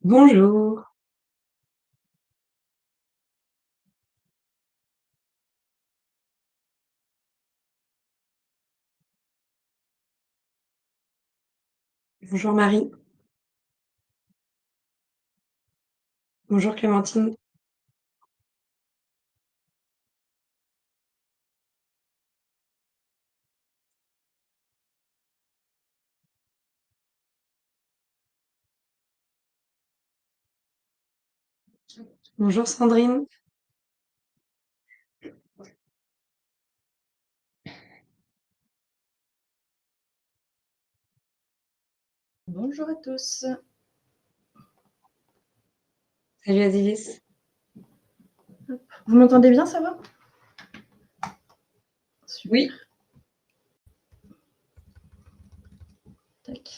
Bonjour, bonjour Marie, bonjour Clémentine, bonjour Sandrine. Bonjour à tous. Salut Azilis. Vous m'entendez bien, ça va? Super. Oui, Tac.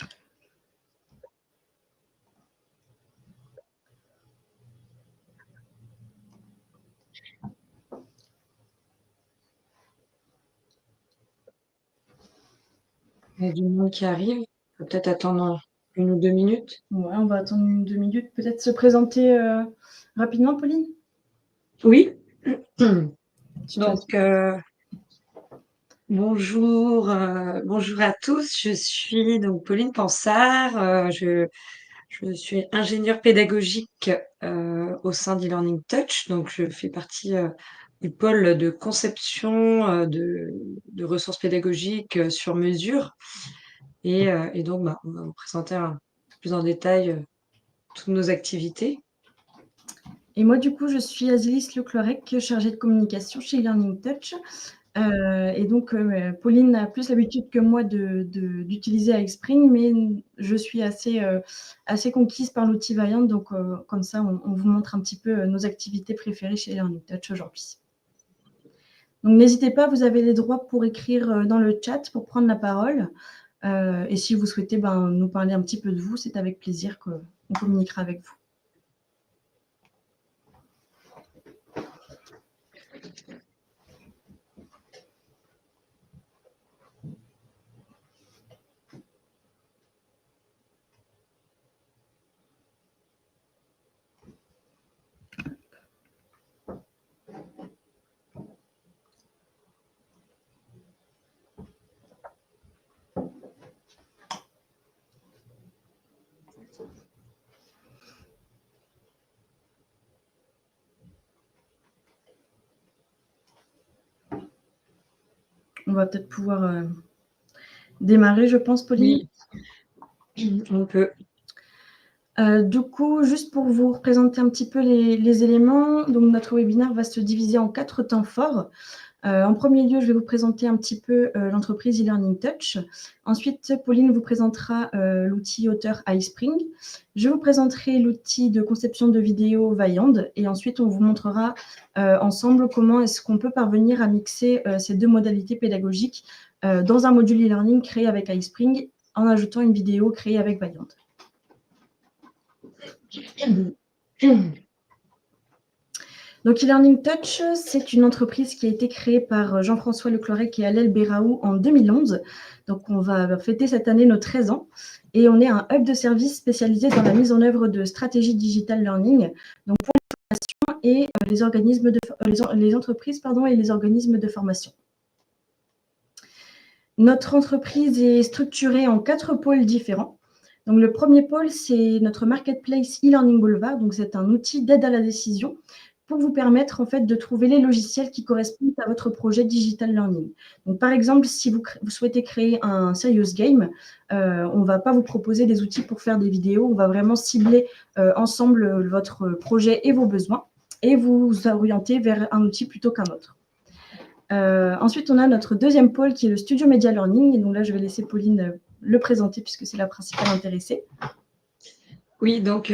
il y a du monde qui arrive. On va peut-être attendre 1 ou 2 minutes. Ouais, on va attendre 2 minutes. Peut-être se présenter rapidement, Pauline? Oui, Super. donc bonjour, bonjour à tous. Je suis donc Pauline Pansard. Je suis ingénieure pédagogique au sein d'e-Learning Touch. Donc je fais partie du pôle de conception de ressources pédagogiques sur mesure. Et donc, on va vous présenter un peu plus en détail toutes nos activités. Et moi, du coup, je suis Azilis Leclerc, chargée de communication chez Learning Touch. Et donc, Pauline a plus l'habitude que moi d'utiliser iSpring, mais je suis assez conquise par l'outil Vaillant. Donc, comme ça, on vous montre un petit peu nos activités préférées chez Learning Touch aujourd'hui. Donc, n'hésitez pas, vous avez les droits pour écrire dans le chat, pour prendre la parole. Et si vous souhaitez nous parler un petit peu de vous, c'est avec plaisir qu'on communiquera avec vous. On va peut-être pouvoir démarrer, je pense, Pauline. Oui, on peut. Du coup, juste pour vous présenter un petit peu les éléments, donc notre webinaire va se diviser en 4 temps forts. En premier lieu, je vais vous présenter un petit peu l'entreprise e-Learning Touch. Ensuite, Pauline vous présentera l'outil auteur iSpring. Je vous présenterai l'outil de conception de vidéos Vaillant. Et ensuite, on vous montrera ensemble comment est-ce qu'on peut parvenir à mixer ces deux modalités pédagogiques dans un module e-learning créé avec iSpring en ajoutant une vidéo créée avec Vaillant. Donc, e-Learning Touch, c'est une entreprise qui a été créée par Jean-François Leclerc et Allel Béraou en 2011. Donc, on va fêter cette année nos 13 ans. Et on est un hub de services spécialisé dans la mise en œuvre de stratégies digital learning, donc pour les formations et les entreprises et les organismes de formation. Notre entreprise est structurée en 4 pôles différents. Donc, le premier pôle, c'est notre marketplace e-learning Boulevard. Donc, c'est un outil d'aide à la décision pour vous permettre en fait de trouver les logiciels qui correspondent à votre projet digital learning. Donc, par exemple, si vous souhaitez créer un serious game, on ne va pas vous proposer des outils pour faire des vidéos. On va vraiment cibler ensemble votre projet et vos besoins et vous orienter vers un outil plutôt qu'un autre. Ensuite, on a notre deuxième pôle qui est le Studio Media Learning. Et donc là, je vais laisser Pauline le présenter puisque c'est la principale intéressée. Oui, donc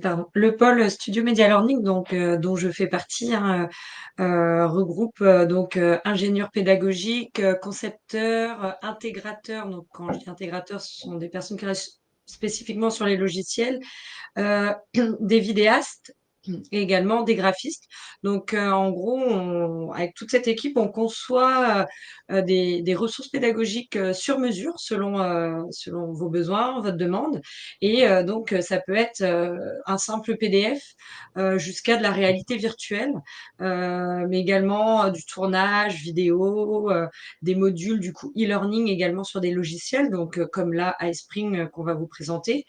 pardon, le pôle Studio Media Learning, donc dont je fais partie, hein, regroupe donc ingénieurs pédagogiques, concepteurs, intégrateurs. Donc quand je dis intégrateurs, ce sont des personnes qui restent spécifiquement sur les logiciels, des vidéastes et également des graphistes. Donc, en gros, avec toute cette équipe, on conçoit des ressources pédagogiques sur mesure selon vos besoins, votre demande. Et donc, ça peut être un simple PDF jusqu'à de la réalité virtuelle, mais également du tournage vidéo, des modules du coup e-learning également sur des logiciels, donc comme là iSpring qu'on va vous présenter,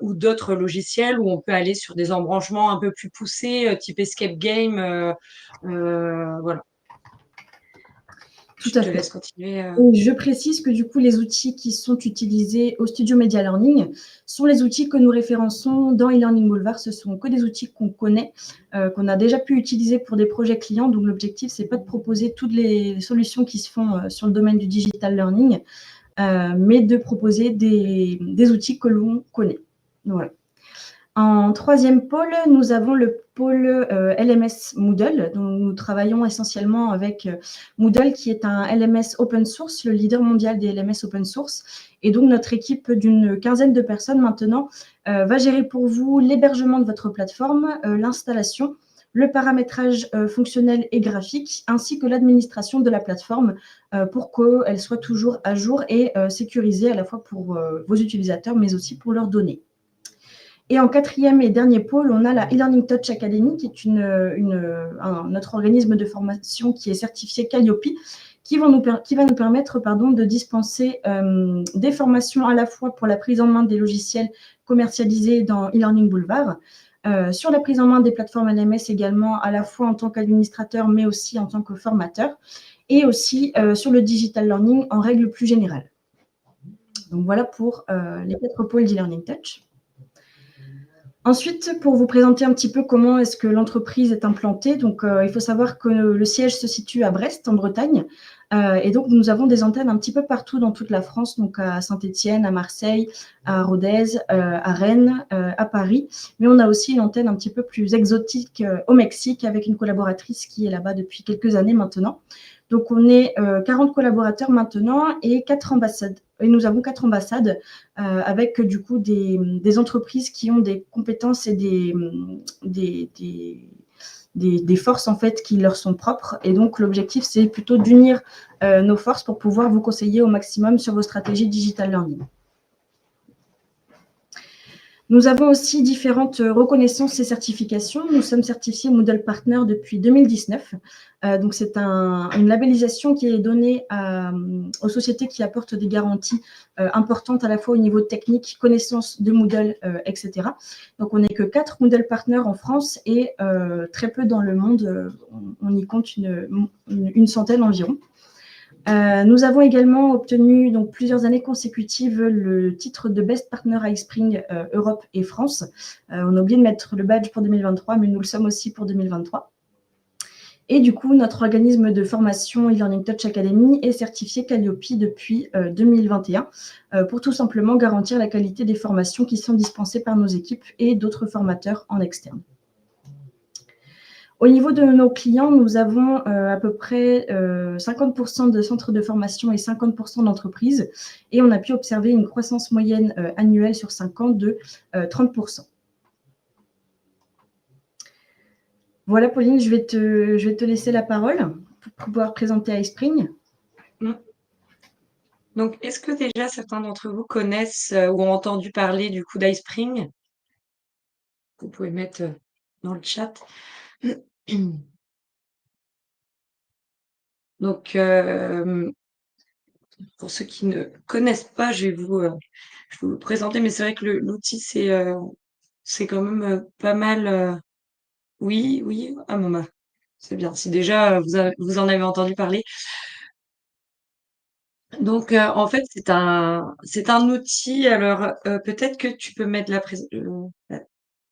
ou d'autres logiciels où on peut aller sur des embranchements un peu plus poussés, type escape game. Voilà. Tout Je à te fait. laisse continuer. Et je précise que du coup, les outils qui sont utilisés au Studio Media Learning sont les outils que nous référençons dans e-learning Boulevard. Ce sont que des outils qu'on connaît, qu'on a déjà pu utiliser pour des projets clients. Donc l'objectif, c'est pas de proposer toutes les solutions qui se font sur le domaine du digital learning, mais de proposer des outils que l'on connaît. Voilà. En troisième pôle, nous avons le pôle LMS Moodle, dont nous travaillons essentiellement avec Moodle, qui est un LMS open source, le leader mondial des LMS open source. Et donc, notre équipe d'une quinzaine de personnes maintenant va gérer pour vous l'hébergement de votre plateforme, l'installation, le paramétrage fonctionnel et graphique, ainsi que l'administration de la plateforme pour qu'elle soit toujours à jour et sécurisée à la fois pour vos utilisateurs, mais aussi pour leurs données. Et en quatrième et dernier pôle, on a la e-Learning Touch Academy, qui est notre organisme de formation qui est certifié Calliope, qui va nous permettre de dispenser des formations à la fois pour la prise en main des logiciels commercialisés dans e-Learning Boulevard, sur la prise en main des plateformes LMS également, à la fois en tant qu'administrateur, mais aussi en tant que formateur, et aussi sur le digital learning en règle plus générale. Donc voilà pour les 4 pôles d'e-Learning Touch. Ensuite, pour vous présenter un petit peu comment est-ce que l'entreprise est implantée, donc il faut savoir que le siège se situe à Brest, en Bretagne, et donc nous avons des antennes un petit peu partout dans toute la France, donc à Saint-Étienne, à Marseille, à Rodez, à Rennes, à Paris, mais on a aussi une antenne un petit peu plus exotique au Mexique avec une collaboratrice qui est là-bas depuis quelques années maintenant. Donc, on est 40 collaborateurs maintenant et 4 ambassades. Et nous avons 4 ambassades avec du coup des entreprises qui ont des compétences et des forces en fait qui leur sont propres. Et donc, l'objectif, c'est plutôt d'unir nos forces pour pouvoir vous conseiller au maximum sur vos stratégies digital learning. Nous avons aussi différentes reconnaissances et certifications. Nous sommes certifiés Moodle Partner depuis 2019. Donc, c'est une labellisation qui est donnée aux sociétés qui apportent des garanties importantes à la fois au niveau technique, connaissance de Moodle, etc. Donc, on n'est que 4 Moodle Partners en France et très peu dans le monde. On y compte une centaine environ. Nous avons également obtenu donc, plusieurs années consécutives le titre de Best Partner iSpring Europe et France. On a oublié de mettre le badge pour 2023, mais nous le sommes aussi pour 2023. Et du coup, notre organisme de formation e-Learning Touch Academy est certifié Calliope depuis 2021 pour tout simplement garantir la qualité des formations qui sont dispensées par nos équipes et d'autres formateurs en externe. Au niveau de nos clients, nous avons à peu près 50% de centres de formation et 50% d'entreprises. Et on a pu observer une croissance moyenne annuelle sur 5 ans de 30%. Voilà, Pauline, je vais te laisser la parole pour pouvoir présenter iSpring. Donc, est-ce que déjà certains d'entre vous connaissent ou ont entendu parler du coup d'iSpring? Vous pouvez mettre dans le chat. Donc, pour ceux qui ne connaissent pas, je vais vous le présenter, mais c'est vrai que l'outil, c'est quand même pas mal. Oui, oui, ah bon, bah, c'est bien. Si déjà vous en avez entendu parler. Donc, en fait, c'est un outil. Alors, peut-être que tu peux mettre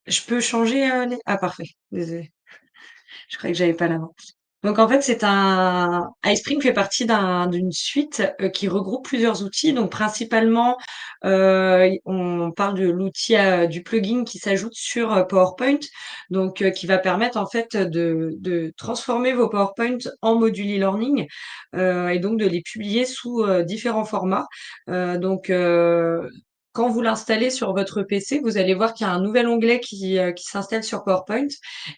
je peux changer ah, parfait. Désolée. Je croyais que j'avais pas la main. Donc en fait, iSpring fait partie d'une suite qui regroupe plusieurs outils. Donc principalement, on parle de l'outil du plugin qui s'ajoute sur PowerPoint, donc qui va permettre en fait de transformer vos PowerPoint en modules e-learning et donc de les publier sous différents formats. Donc quand vous l'installez sur votre PC, vous allez voir qu'il y a un nouvel onglet qui s'installe sur PowerPoint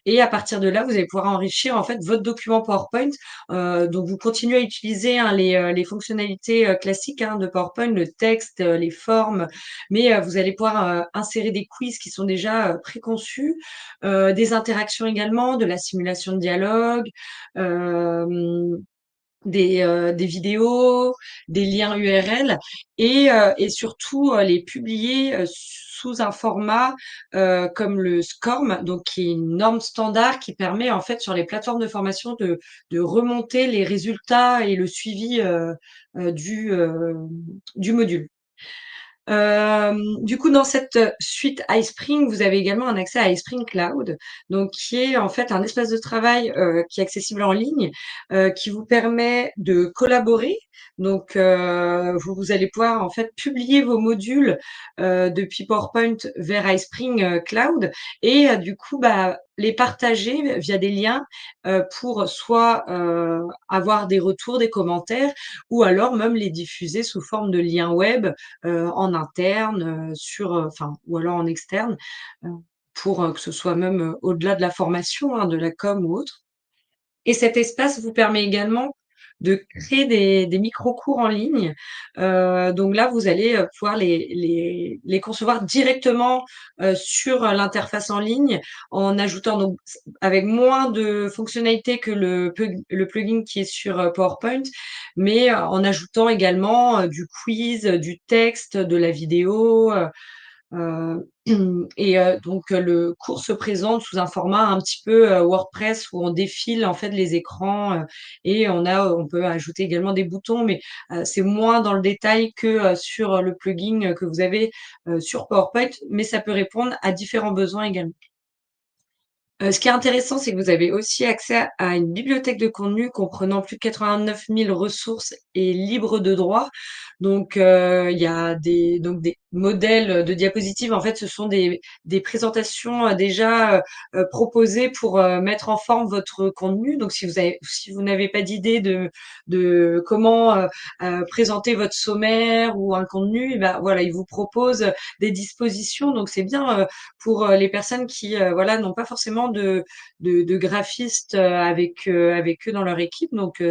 et à partir de là, vous allez pouvoir enrichir, en fait, votre document PowerPoint. Donc vous continuez à utiliser, hein, les fonctionnalités, classiques, hein, de PowerPoint, le texte, les formes, mais vous allez pouvoir, insérer des quiz qui sont déjà, préconçus, des interactions également, de la simulation de dialogue, hem des vidéos, des liens URL et surtout, les publier, sous un format, comme le SCORM, donc qui est une norme standard qui permet en fait sur les plateformes de formation de remonter les résultats et le suivi, du module. Du coup, dans cette suite iSpring, vous avez également un accès à iSpring Cloud, donc qui est en fait un espace de travail, qui est accessible en ligne, qui vous permet de collaborer. Donc, vous allez pouvoir en fait publier vos modules, depuis PowerPoint vers iSpring, Cloud et du coup, bah, les partager via des liens, pour soit, avoir des retours, des commentaires ou alors même les diffuser sous forme de liens web, en interne, enfin ou alors en externe, heu, pour, que ce soit même, au-delà de la formation, hein, de la com ou autre. Et cet espace vous permet également de créer des micro-cours en ligne. Donc là, vous allez, pouvoir les concevoir directement, sur, l'interface en ligne en ajoutant donc avec moins de fonctionnalités que le plugin qui est sur, PowerPoint, mais, en ajoutant également, du quiz, du texte, de la vidéo, Heu et donc le cours se présente sous un format un petit peu, WordPress où on défile en fait les écrans, et on peut ajouter également des boutons, mais c'est moins dans le détail que, sur le plugin, que vous avez, sur PowerPoint, mais ça peut répondre à différents besoins également. Ce qui est intéressant, c'est que vous avez aussi accès à une bibliothèque de contenu comprenant plus de 89 000 ressources et libres de droit. Donc, il y a des modèles de diapositives. En fait, ce sont des présentations, déjà, proposées pour, mettre en forme votre contenu. Donc si vous n'avez pas d'idée de comment, présenter votre sommaire ou un contenu, et bah, voilà, ils vous proposent des dispositions. Donc c'est bien, pour, les personnes qui, voilà, n'ont pas forcément de graphistes, avec eux dans leur équipe. Donc,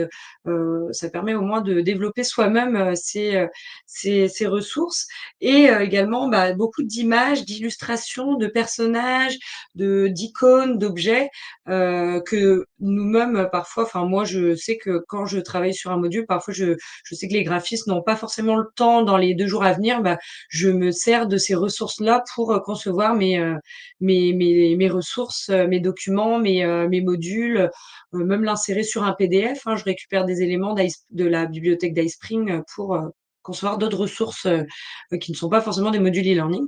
ça permet au moins de développer soi-même, ces ressources et également, bah, beaucoup d'images, d'illustrations, de personnages, d'icônes, d'objets, que nous-mêmes, parfois enfin moi, je sais que quand je travaille sur un module, parfois je sais que les graphistes n'ont pas forcément le temps dans les 2 jours à venir, bah, je me sers de ces ressources-là pour, concevoir mes ressources, mes documents, mes modules, même l'insérer sur un PDF, hein. Je récupère des éléments de la bibliothèque d'iSpring, pour, concevoir d'autres ressources, qui ne sont pas forcément des modules e-learning.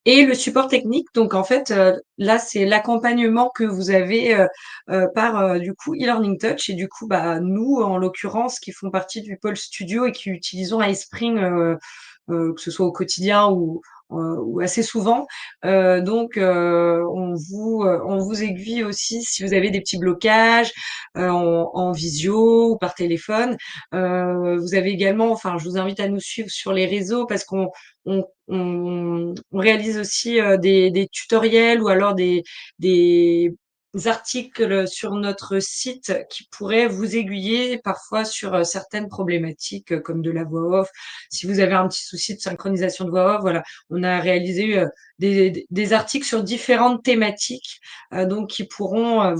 Et le support technique, donc en fait, là, c'est l'accompagnement que vous avez, par, du coup, e-learning Touch et du coup, bah, nous, en l'occurrence, qui font partie du pôle studio et qui utilisons iSpring, que ce soit au quotidien ou assez souvent. On vous aiguille aussi si vous avez des petits blocages, en visio ou par téléphone. Vous avez également enfin, je vous invite à nous suivre sur les réseaux parce qu'on réalise aussi, des tutoriels ou alors des articles sur notre site qui pourraient vous aiguiller parfois sur, certaines problématiques, comme de la voix off. Si vous avez un petit souci de synchronisation de voix off, voilà, on a réalisé, des articles sur différentes thématiques, donc qui pourront,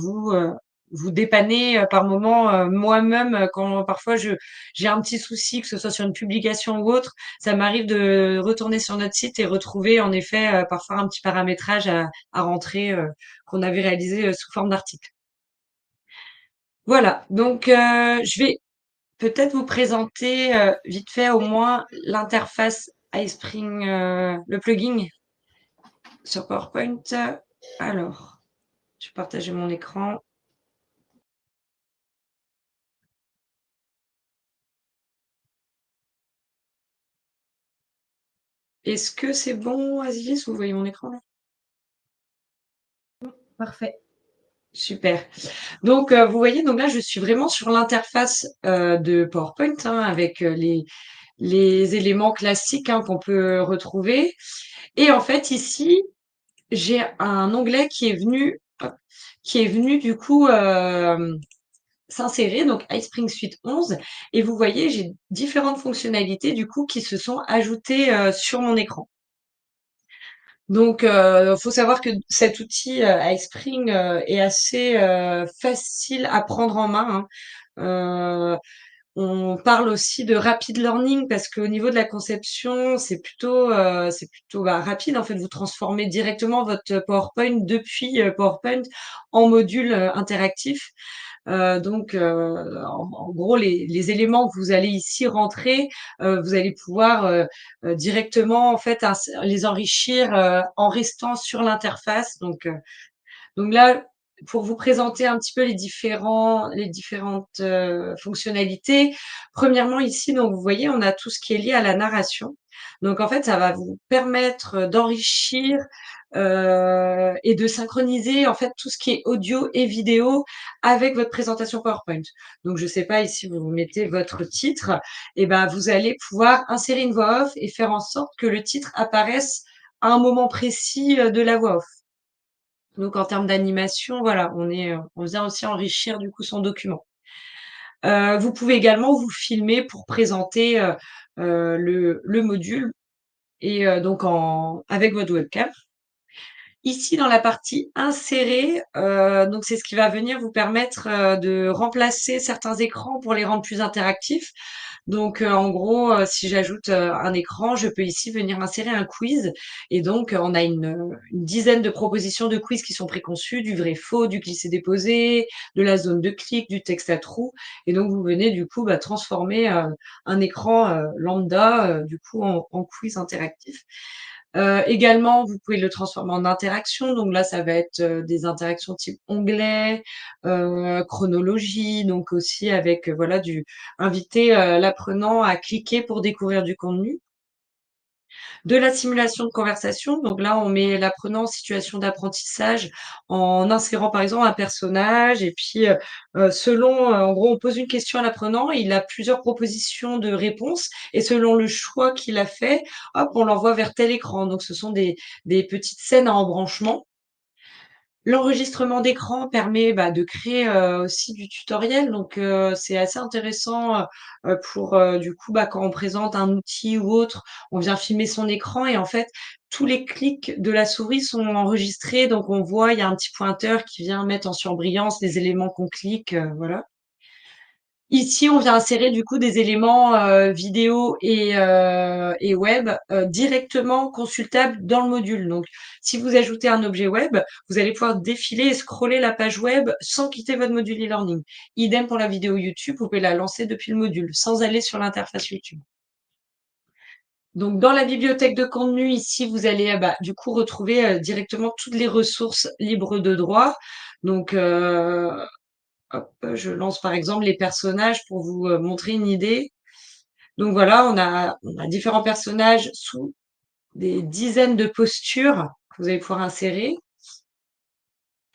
vous dépanner, par moment. Moi-même, quand parfois j'ai un petit souci, que ce soit sur une publication ou autre, ça m'arrive de retourner sur notre site et retrouver en effet, parfois un petit paramétrage à rentrer, qu'on avait réalisé, sous forme d'article. Voilà, donc je vais peut-être vous présenter, vite fait au moins l'interface iSpring, le plugin sur PowerPoint. Alors, je vais partager mon écran. Est-ce que c'est bon, Aziz? Vous voyez mon écran là? Parfait. Super. Donc, vous voyez, donc là, je suis vraiment sur l'interface, de PowerPoint, hein, avec, les éléments classiques, hein, qu'on peut retrouver. Et en fait, ici, j'ai un onglet qui est venu, hop, qui est venu du coup s'insérer, donc iSpring Suite 11. Et vous voyez, j'ai différentes fonctionnalités du coup qui se sont ajoutées sur mon écran. Donc, faut savoir que cet outil iSpring est assez facile à prendre en main, hein. On parle aussi de rapid learning parce qu'au niveau de la conception, c'est plutôt rapide. En fait, vous transformez directement votre PowerPoint depuis PowerPoint en module interactif. Donc, en gros, les éléments que vous allez ici rentrer, vous allez pouvoir directement en fait les enrichir en restant sur l'interface. Donc là, pour vous présenter un petit peu les différentes fonctionnalités. Premièrement, ici, donc vous voyez, on a tout ce qui est lié à la narration. Donc en fait, ça va vous permettre d'enrichir et de synchroniser en fait tout ce qui est audio et vidéo avec votre présentation PowerPoint. Donc je sais pas, ici vous mettez votre titre, et ben vous allez pouvoir insérer une voix off et faire en sorte que le titre apparaisse à un moment précis de la voix off. Donc en termes d'animation, voilà, on vient aussi enrichir du coup son document. Vous pouvez également vous filmer pour présenter, le module et donc avec votre webcam. Ici, dans la partie insérer, donc c'est ce qui va venir vous permettre, de remplacer certains écrans pour les rendre plus interactifs. Donc, en gros, si j'ajoute, un écran, je peux ici venir insérer un quiz et donc, on a une dizaine de propositions de quiz qui sont préconçues, du vrai-faux, du glisser-déposer, de la zone de clic, du texte à trous et donc vous venez du coup, transformer, un écran, lambda, du coup en quiz interactif. Également, vous pouvez le transformer en interaction. Donc là, ça va être des interactions type onglet, chronologie, donc aussi avec voilà inviter l'apprenant à cliquer pour découvrir du contenu. De la simulation de conversation, donc là, on met l'apprenant en situation d'apprentissage en insérant par exemple un personnage et puis selon, en gros, on pose une question à l'apprenant, il a plusieurs propositions de réponses et selon le choix qu'il a fait, hop, on l'envoie vers tel écran. Donc ce sont des petites scènes à embranchement. L'enregistrement d'écran permet, de créer, aussi du tutoriel, donc c'est assez intéressant, pour, du coup, quand on présente un outil ou autre, on vient filmer son écran et en fait, tous les clics de la souris sont enregistrés, donc on voit, il y a un petit pointeur qui vient mettre en surbrillance les éléments qu'on clique, voilà. Ici, on vient insérer du coup des éléments, vidéo et web, directement consultables dans le module. Donc, si vous ajoutez un objet web, vous allez pouvoir défiler et scroller la page web sans quitter votre module e-learning. Idem pour la vidéo YouTube, vous pouvez la lancer depuis le module, sans aller sur l'interface YouTube. Donc, dans la bibliothèque de contenu, ici, vous allez, du coup retrouver, directement toutes les ressources libres de droit. Donc, hop, je lance par exemple les personnages pour vous montrer une idée. Donc voilà, on a différents personnages sous des dizaines de postures que vous allez pouvoir insérer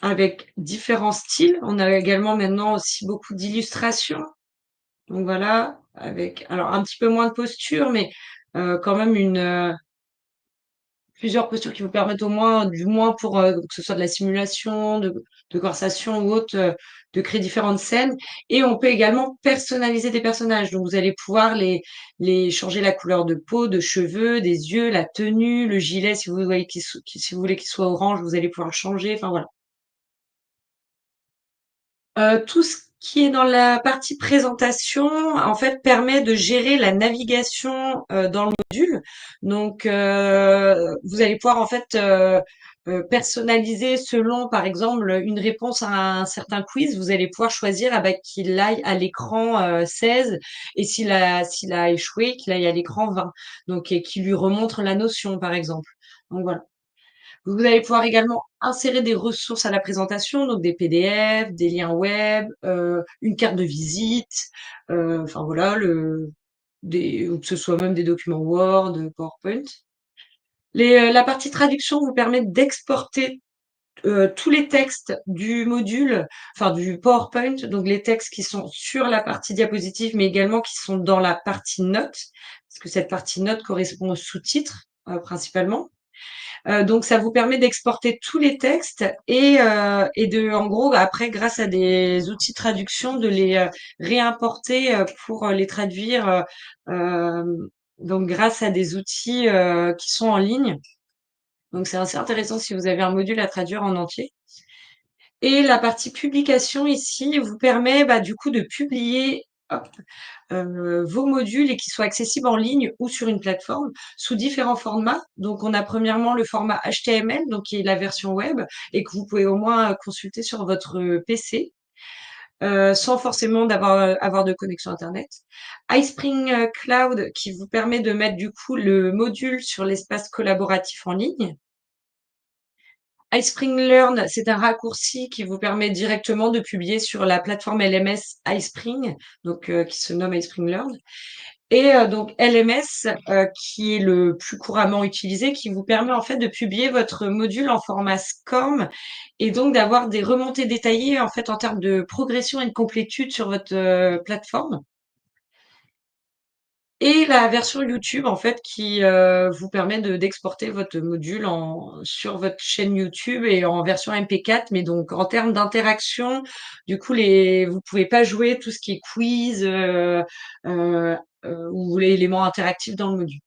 avec différents styles. On a également maintenant aussi beaucoup d'illustrations. Donc voilà, avec alors un petit peu moins de postures, mais quand même plusieurs postures qui vous permettent au moins, du moins pour que ce soit de la simulation, de conversation ou autre, de créer différentes scènes. Et on peut également personnaliser des personnages. Donc vous allez pouvoir les changer la couleur de peau, de cheveux, des yeux, la tenue, le gilet. Si vous voulez si vous voulez qu'il soit orange, vous allez pouvoir le changer. Enfin voilà. Tout ce qui est dans la partie présentation, en fait, permet de gérer la navigation, dans le module. Donc, vous allez pouvoir, en fait, personnaliser selon, par exemple, une réponse à un certain quiz. Vous allez pouvoir choisir, qu'il aille à l'écran, 16 et s'il a échoué, qu'il aille à l'écran 20. Donc et qu'il lui remontre la notion, par exemple. Donc voilà. Vous allez pouvoir également insérer des ressources à la présentation, donc des PDF, des liens web, une carte de visite, enfin voilà, ou que ce soit même des documents Word, PowerPoint. La partie traduction vous permet d'exporter tous les textes du module, enfin du PowerPoint, donc les textes qui sont sur la partie diapositive, mais également qui sont dans la partie notes, parce que cette partie notes correspond aux sous-titres, principalement. Donc ça vous permet d'exporter tous les textes et de en gros, après, grâce à des outils de traduction, de les, réimporter, pour, les traduire, donc grâce à des outils, qui sont en ligne. Donc c'est assez intéressant si vous avez un module à traduire en entier. Et la partie publication ici vous permet, bah, du coup de publier, hop, vos modules et qu'ils soient accessibles en ligne ou sur une plateforme sous différents formats. Donc on a premièrement le format HTML, donc qui est la version web et que vous pouvez au moins, consulter sur votre, PC, sans forcément avoir de connexion internet. iSpring, Cloud qui vous permet de mettre du coup le module sur l'espace collaboratif en ligne. iSpring Learn, c'est un raccourci qui vous permet directement de publier sur la plateforme LMS iSpring, donc qui se nomme iSpring Learn. Et donc LMS, qui est le plus couramment utilisé, qui vous permet en fait de publier votre module en format SCORM et donc d'avoir des remontées détaillées en fait en termes de progression et de complétude sur votre, plateforme. Et la version YouTube, en fait, qui, vous permet d'exporter votre module sur votre chaîne YouTube et en version MP4. Mais donc en termes d'interaction, du coup, vous pouvez pas jouer tout ce qui est quiz, heu ou les éléments interactifs dans le module.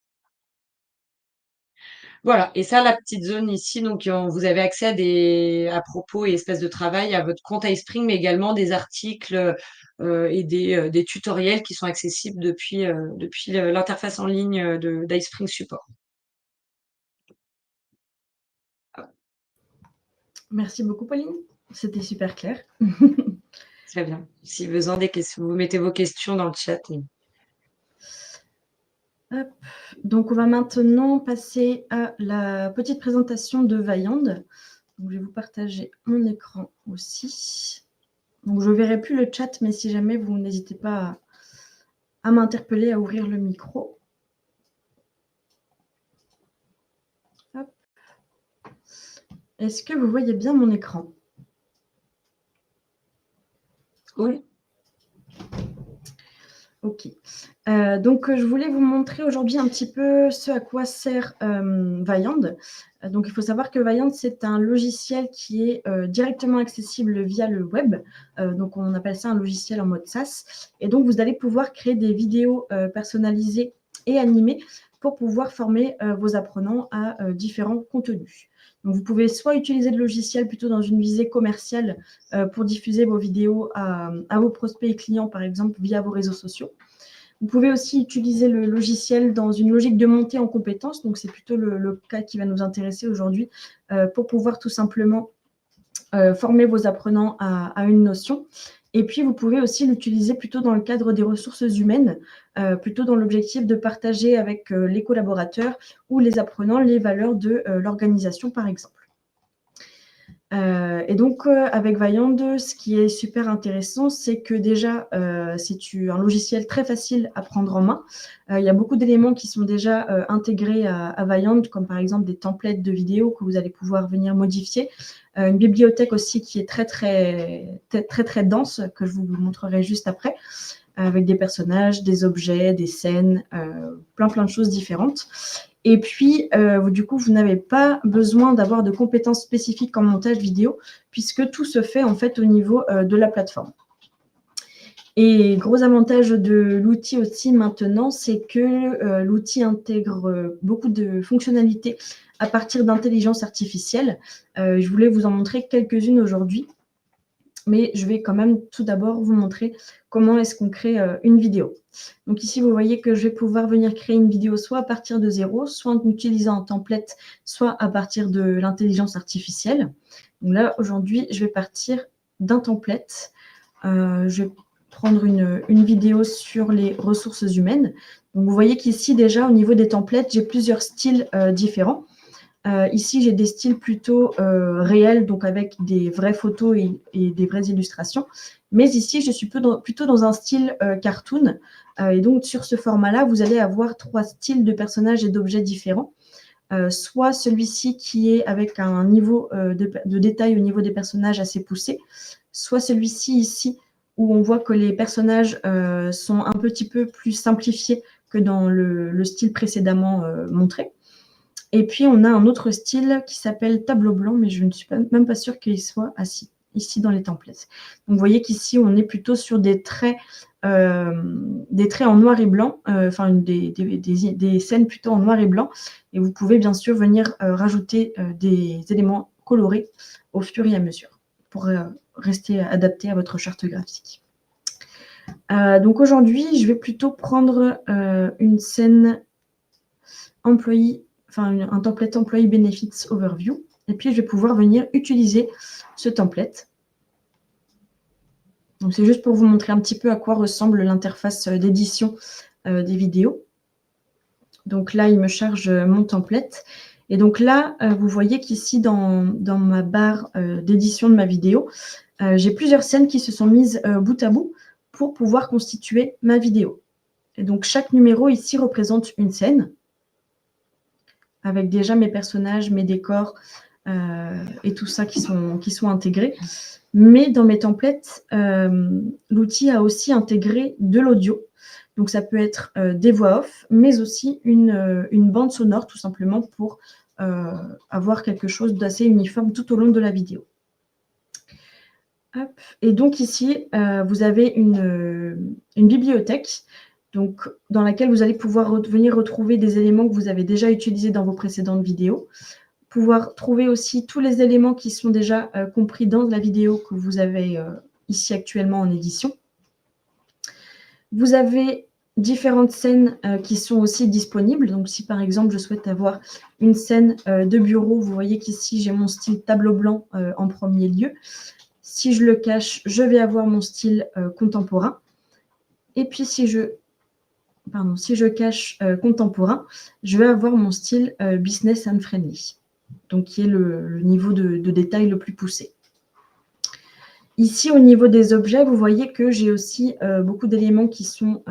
Voilà, et ça, la petite zone ici, donc vous avez accès à propos et espaces de travail, à votre compte iSpring, mais également des articles, et des tutoriels qui sont accessibles depuis l'interface en ligne, d'iSpring Support. Merci beaucoup, Pauline. C'était super clair. Très bien. Si besoin des questions, vous mettez vos questions dans le chat. Hop. Donc, on va maintenant passer à la petite présentation de Vaillant. Donc, je vais vous partager mon écran aussi. Donc, je ne verrai plus le chat, mais si jamais vous n'hésitez pas à m'interpeller, à ouvrir le micro. Hop. Est-ce que vous voyez bien mon écran? Oui. Ok. Donc, je voulais vous montrer aujourd'hui un petit peu ce à quoi sert Vaillant. Donc, il faut savoir que Vaillant, c'est un logiciel qui est directement accessible via le web. Donc, on appelle ça un logiciel en mode SaaS. Et donc, vous allez pouvoir créer des vidéos personnalisées et animées pour pouvoir former vos apprenants à différents contenus. Donc, vous pouvez soit utiliser le logiciel plutôt dans une visée commerciale pour diffuser vos vidéos à vos prospects et clients, par exemple, via vos réseaux sociaux. Vous pouvez aussi utiliser le logiciel dans une logique de montée en compétences. Donc, c'est plutôt le cas qui va nous intéresser aujourd'hui pour pouvoir tout simplement former vos apprenants à une notion. Et puis, vous pouvez aussi l'utiliser plutôt dans le cadre des ressources humaines, plutôt dans l'objectif de partager avec les collaborateurs ou les apprenants les valeurs de l'organisation, par exemple. Et donc, avec Vaillant, ce qui est super intéressant, c'est que déjà, c'est un logiciel très facile à prendre en main. Il y a beaucoup d'éléments qui sont déjà intégrés à Vaillant, comme par exemple des templates de vidéos que vous allez pouvoir venir modifier. Une bibliothèque aussi qui est très, très, très, très, très dense, que je vous montrerai juste après, avec des personnages, des objets, des scènes, plein de choses différentes. Et puis, du coup, vous n'avez pas besoin d'avoir de compétences spécifiques en montage vidéo, puisque tout se fait en fait au niveau de la plateforme. Et gros avantage de l'outil aussi maintenant, c'est que l'outil intègre beaucoup de fonctionnalités à partir d'intelligence artificielle. Je voulais vous en montrer quelques-unes aujourd'hui, mais je vais quand même tout d'abord vous montrer comment est-ce qu'on crée une vidéo. Donc ici, vous voyez que je vais pouvoir venir créer une vidéo soit à partir de zéro, soit en utilisant un template, soit à partir de l'intelligence artificielle. Donc là, aujourd'hui, je vais partir d'un template. Je vais prendre une vidéo sur les ressources humaines. Donc vous voyez qu'ici, déjà, au niveau des templates, j'ai plusieurs styles différents. Ici, j'ai des styles plutôt réels, donc avec des vraies photos et des vraies illustrations. Mais ici, je suis plutôt dans un style cartoon. Et donc, sur ce format-là, vous allez avoir 3 styles de personnages et d'objets différents. soit celui-ci qui est avec un niveau de détail au niveau des personnages assez poussé, soit celui-ci ici où on voit que les personnages sont un petit peu plus simplifiés que dans le style précédemment montré. Et puis, on a un autre style qui s'appelle tableau blanc, mais je ne suis même pas sûre qu'il soit ici dans les templates. Donc, vous voyez qu'ici, on est plutôt sur des traits en noir et blanc, enfin des scènes plutôt en noir et blanc. Et vous pouvez bien sûr venir rajouter des éléments colorés au fur et à mesure pour rester adapté à votre charte graphique. Donc aujourd'hui, je vais plutôt prendre une scène employee, enfin un template Employee Benefits Overview, et puis je vais pouvoir venir utiliser ce template. Donc c'est juste pour vous montrer un petit peu à quoi ressemble l'interface d'édition des vidéos. Donc là, il me charge mon template. Et donc là, vous voyez qu'ici, dans ma barre d'édition de ma vidéo, j'ai plusieurs scènes qui se sont mises bout à bout pour pouvoir constituer ma vidéo. Et donc, chaque numéro ici représente une scène avec déjà mes personnages, mes décors et tout ça qui sont intégrés. Mais dans mes templates, l'outil a aussi intégré de l'audio. Donc, ça peut être des voix off, mais aussi une bande sonore, tout simplement, pour avoir quelque chose d'assez uniforme tout au long de la vidéo. Hop. Et donc, ici, vous avez une bibliothèque donc, dans laquelle vous allez pouvoir venir retrouver des éléments que vous avez déjà utilisés dans vos précédentes vidéos. Pouvoir trouver aussi tous les éléments qui sont déjà compris dans la vidéo que vous avez ici actuellement en édition. Vous avez différentes scènes qui sont aussi disponibles. Donc, si par exemple, je souhaite avoir une scène de bureau, vous voyez qu'ici, j'ai mon style tableau blanc en premier lieu. Si je le cache, je vais avoir mon style contemporain. Et puis, si je cache contemporain, je vais avoir mon style business and friendly, donc qui est le niveau de détail le plus poussé. Ici, au niveau des objets, vous voyez que j'ai aussi beaucoup d'éléments qui sont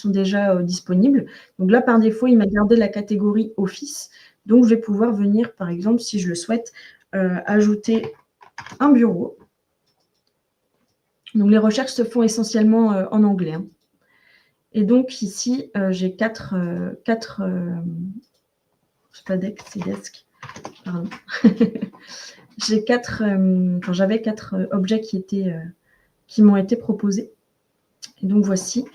déjà disponibles. Donc là, par défaut, il m'a gardé la catégorie Office. Donc, je vais pouvoir venir, par exemple, si je le souhaite, ajouter un bureau. Donc, les recherches se font essentiellement en anglais. Hein. Et donc, ici, j'ai quatre c'est pas deck, c'est desk. Pardon. J'avais quatre objets qui m'ont été proposés. Et donc, voici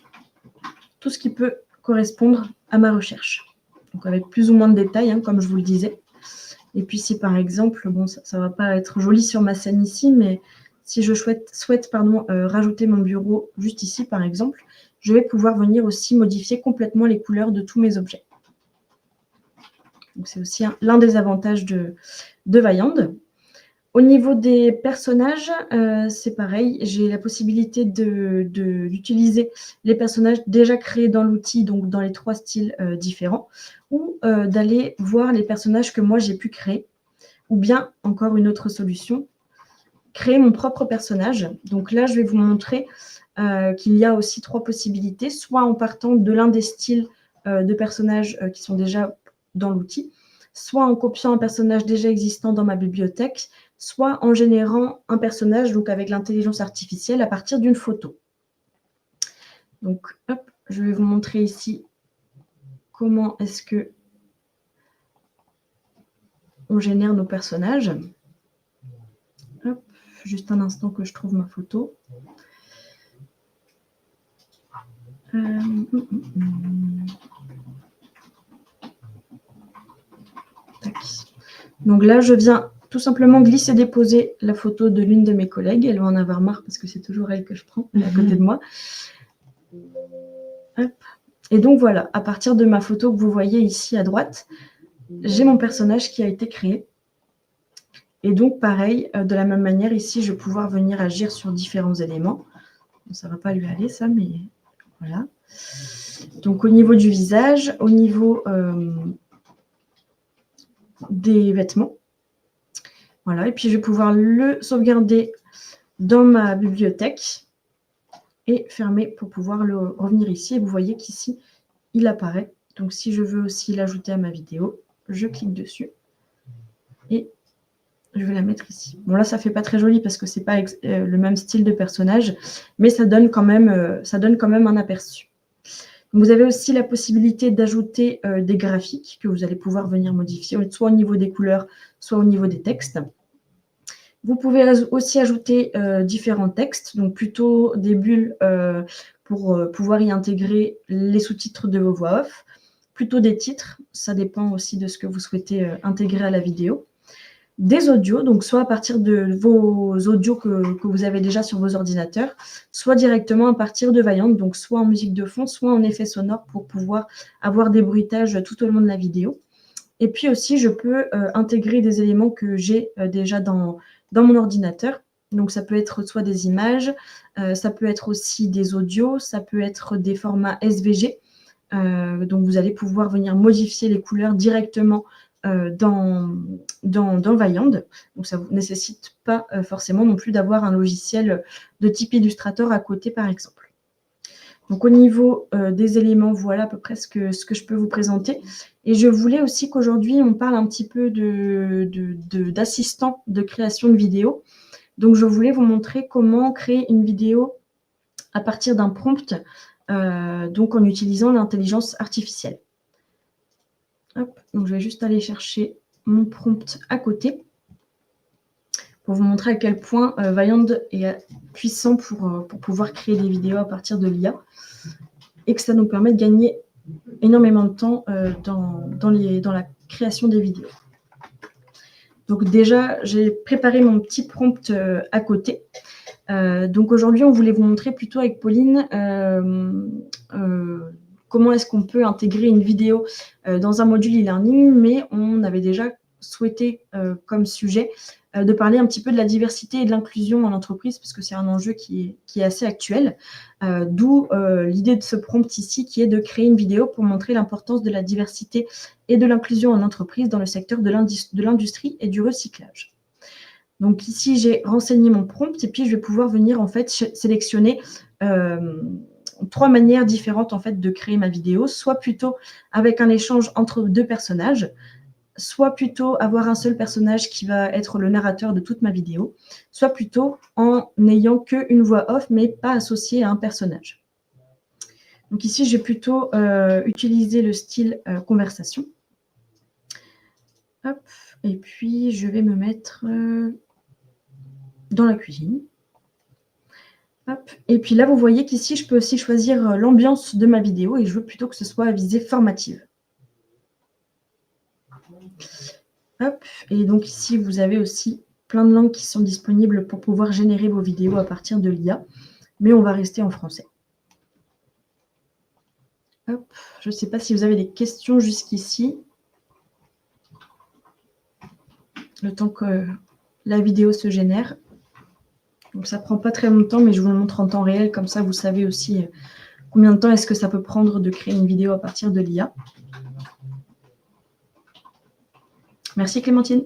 tout ce qui peut correspondre à ma recherche. Donc, avec plus ou moins de détails, hein, comme je vous le disais. Et puis, si par exemple, bon, ça ne va pas être joli sur ma scène ici, mais si je souhaite rajouter mon bureau juste ici, par exemple, je vais pouvoir venir aussi modifier complètement les couleurs de tous mes objets. Donc, c'est aussi l'un des avantages de Vyand. Au niveau des personnages, c'est pareil. J'ai la possibilité d'utiliser les personnages déjà créés dans l'outil, donc dans les 3 styles différents, ou d'aller voir les personnages que moi j'ai pu créer. Ou bien, encore une autre solution, créer mon propre personnage. Donc là, je vais vous montrer qu'il y a aussi 3 possibilités, soit en partant de l'un des styles de personnages qui sont déjà dans l'outil, soit en copiant un personnage déjà existant dans ma bibliothèque, soit en générant un personnage donc avec l'intelligence artificielle à partir d'une photo. Donc, hop, je vais vous montrer ici comment est-ce que on génère nos personnages. Hop, juste un instant que je trouve ma photo. Tac. Donc là, je viens tout simplement glisser-déposer la photo de l'une de mes collègues. Elle va en avoir marre parce que c'est toujours elle que je prends, à côté de moi. Hop. Et donc voilà, à partir de ma photo que vous voyez ici à droite, j'ai mon personnage qui a été créé. Et donc pareil, de la même manière, ici, je vais pouvoir venir agir sur différents éléments. Bon, ça ne va pas lui aller ça, mais voilà. Donc au niveau du visage, au niveau des vêtements. Voilà, et puis je vais pouvoir le sauvegarder dans ma bibliothèque et fermer pour pouvoir le revenir ici. Et vous voyez qu'ici, il apparaît. Donc si je veux aussi l'ajouter à ma vidéo, je clique dessus et je vais la mettre ici. Bon, là, ça ne fait pas très joli parce que ce n'est pas le même style de personnage, mais ça donne quand même un aperçu. Vous avez aussi la possibilité d'ajouter des graphiques que vous allez pouvoir venir modifier, soit au niveau des couleurs, soit au niveau des textes. Vous pouvez aussi ajouter différents textes, donc plutôt des bulles pour pouvoir y intégrer les sous-titres de vos voix off, plutôt des titres, ça dépend aussi de ce que vous souhaitez intégrer à la vidéo. Des audios, donc soit à partir de vos audios que vous avez déjà sur vos ordinateurs, soit directement à partir de Vaillant, donc soit en musique de fond, soit en effet sonore pour pouvoir avoir des bruitages tout au long de la vidéo. Et puis aussi, je peux intégrer des éléments que j'ai déjà dans mon ordinateur. Donc, ça peut être soit des images, ça peut être aussi des audios, ça peut être des formats SVG. Donc, vous allez pouvoir venir modifier les couleurs directement dans Vaillant. Donc, ça ne vous nécessite pas forcément non plus d'avoir un logiciel de type Illustrator à côté, par exemple. Donc, au niveau des éléments, voilà à peu près ce que je peux vous présenter. Et je voulais aussi qu'aujourd'hui, on parle un petit peu d'assistant de création de vidéo. Donc, je voulais vous montrer comment créer une vidéo à partir d'un prompt, donc en utilisant l'intelligence artificielle. Hop, donc, je vais juste aller chercher mon prompt à côté pour vous montrer à quel point Vaillant est puissant pour pouvoir créer des vidéos à partir de l'IA et que ça nous permet de gagner énormément de temps dans la création des vidéos. Donc déjà, j'ai préparé mon petit prompt à côté. Donc aujourd'hui, on voulait vous montrer plutôt avec Pauline comment est-ce qu'on peut intégrer une vidéo dans un module e-learning, mais on avait déjà souhaité comme sujet de parler un petit peu de la diversité et de l'inclusion en entreprise, parce que c'est un enjeu qui est assez actuel. D'où l'idée de ce prompt ici, qui est de créer une vidéo pour montrer l'importance de la diversité et de l'inclusion en entreprise dans le secteur de l'industrie et du recyclage. Donc ici, j'ai renseigné mon prompt et puis je vais pouvoir venir en fait sélectionner 3 manières différentes en fait de créer ma vidéo, soit plutôt avec un échange entre 2 personnages, soit plutôt avoir un seul personnage qui va être le narrateur de toute ma vidéo, soit plutôt en n'ayant qu'une voix off, mais pas associée à un personnage. Donc ici, j'ai plutôt utilisé le style conversation. Hop, et puis, je vais me mettre dans la cuisine. Hop, et puis là, vous voyez qu'ici, je peux aussi choisir l'ambiance de ma vidéo et je veux plutôt que ce soit à visée formative. Hop, et donc ici, vous avez aussi plein de langues qui sont disponibles pour pouvoir générer vos vidéos à partir de l'IA, mais on va rester en français. Hop, je ne sais pas si vous avez des questions jusqu'ici. Le temps que la vidéo se génère. Donc ça ne prend pas très longtemps, mais je vous le montre en temps réel, comme ça vous savez aussi combien de temps est-ce que ça peut prendre de créer une vidéo à partir de l'IA. Merci Clémentine.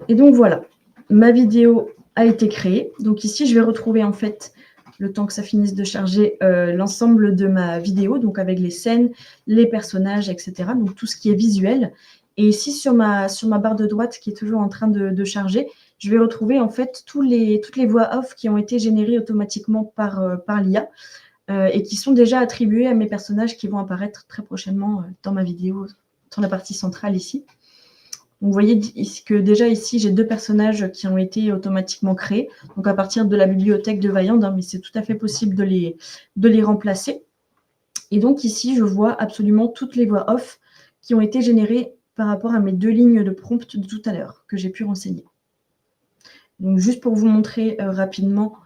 Et donc voilà, ma vidéo a été créée. Donc ici, je vais retrouver en fait, le temps que ça finisse de charger, l'ensemble de ma vidéo, donc avec les scènes, les personnages, etc. Donc tout ce qui est visuel. Et ici, sur ma barre de droite qui est toujours en train de charger, je vais retrouver en fait toutes les voix off qui ont été générées automatiquement par l'IA et qui sont déjà attribuées à mes personnages qui vont apparaître très prochainement dans ma vidéo, sur la partie centrale ici. Donc, vous voyez que déjà ici, j'ai 2 personnages qui ont été automatiquement créés, donc à partir de la bibliothèque de Vaillant, mais c'est tout à fait possible de les remplacer. Et donc ici, je vois absolument toutes les voix off qui ont été générées par rapport à mes 2 lignes de prompt de tout à l'heure, que j'ai pu renseigner. Donc juste pour vous montrer rapidement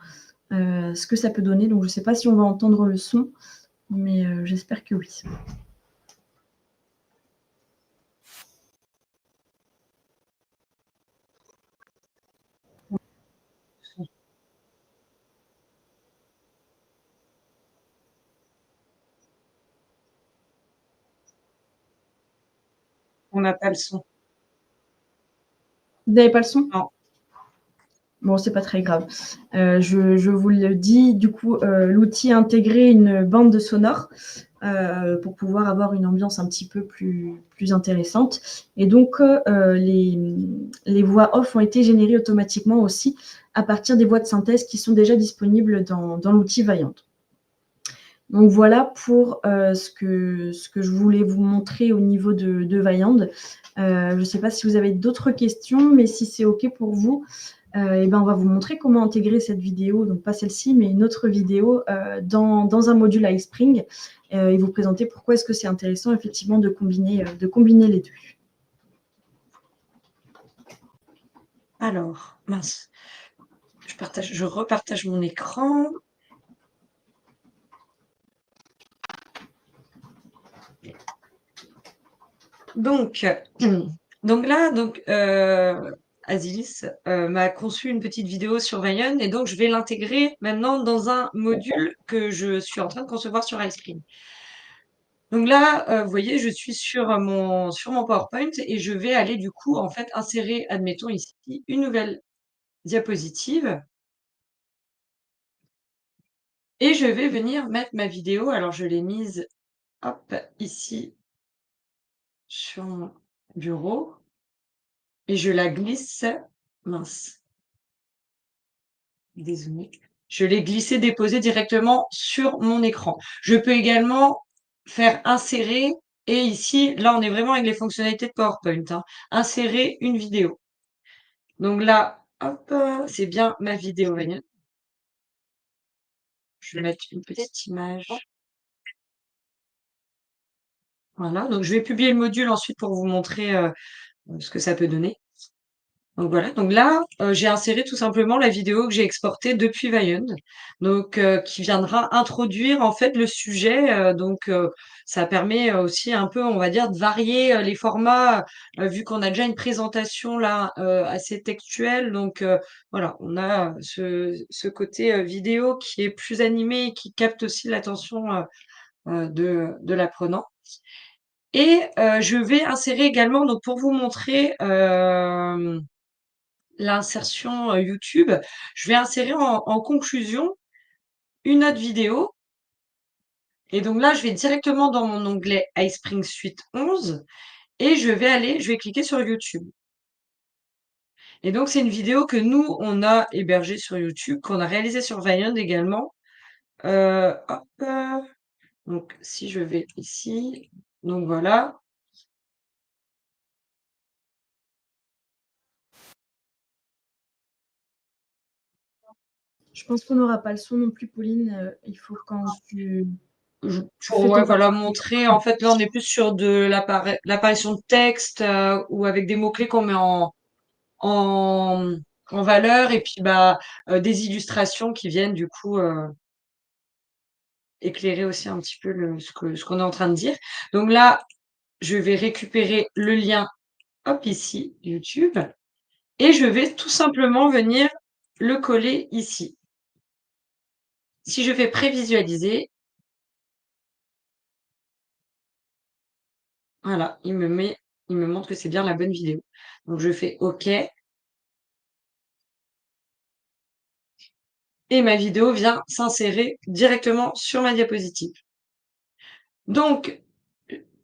ce que ça peut donner. Donc je ne sais pas si on va entendre le son, mais j'espère que oui. On n'a pas le son. Vous n'avez pas le son? Non. Bon, c'est pas très grave. Je vous le dis, du coup, l'outil a intégré une bande sonore pour pouvoir avoir une ambiance un petit peu plus intéressante. Et donc, les voix off ont été générées automatiquement aussi à partir des voix de synthèse qui sont déjà disponibles dans l'outil Vaillant. Donc voilà pour ce que je voulais vous montrer au niveau de Vaillant. Je ne sais pas si vous avez d'autres questions, mais si c'est OK pour vous, et ben on va vous montrer comment intégrer cette vidéo, donc pas celle-ci, mais une autre vidéo dans un module iSpring et vous présenter pourquoi est-ce que c'est intéressant effectivement de combiner les deux. Alors, mince, je repartage mon écran. Donc, Azilis m'a conçu une petite vidéo sur Vaillant et donc je vais l'intégrer maintenant dans un module que je suis en train de concevoir sur iSpring. Donc là, vous voyez, je suis sur mon PowerPoint et je vais aller du coup en fait insérer, admettons ici, une nouvelle diapositive et je vais venir mettre ma vidéo. Alors je l'ai mise, hop, ici sur mon bureau et je la glisse. Mince, désolée. Je l'ai glissée, déposée directement sur mon écran. Je peux également faire insérer et ici, là, on est vraiment avec les fonctionnalités de PowerPoint, hein, insérer une vidéo. Donc là, hop, c'est bien ma vidéo Vaillant. Je vais mettre une petite image. Voilà, donc je vais publier le module ensuite pour vous montrer ce que ça peut donner. Donc voilà, donc là, j'ai inséré tout simplement la vidéo que j'ai exportée depuis Vaillant, donc qui viendra introduire en fait le sujet. Ça permet aussi un peu, on va dire, de varier les formats, vu qu'on a déjà une présentation là assez textuelle. Donc voilà, on a ce côté vidéo qui est plus animé et qui capte aussi l'attention de l'apprenant. Et je vais insérer également, donc pour vous montrer l'insertion YouTube, je vais insérer en conclusion une autre vidéo. Et donc là, je vais directement dans mon onglet iSpring Suite 11 et je vais cliquer sur YouTube. Et donc, c'est une vidéo que nous, on a hébergée sur YouTube, qu'on a réalisée sur Vaillant également. Hop, donc, si je vais ici, donc voilà. Je pense qu'on n'aura pas le son non plus, Pauline. Il faut quand tu Pour fais ouais, ton... voilà, montrer, en fait, là, on est plus sur de l'apparition de texte ou avec des mots-clés qu'on met en, en valeur et puis des illustrations qui viennent du coup éclairer aussi un petit peu ce qu'on est en train de dire. Donc là, je vais récupérer le lien, hop, ici, YouTube, et je vais tout simplement venir le coller ici. Si je fais prévisualiser, voilà, il me montre que c'est bien la bonne vidéo. Donc je fais OK et ma vidéo vient s'insérer directement sur ma diapositive. Donc,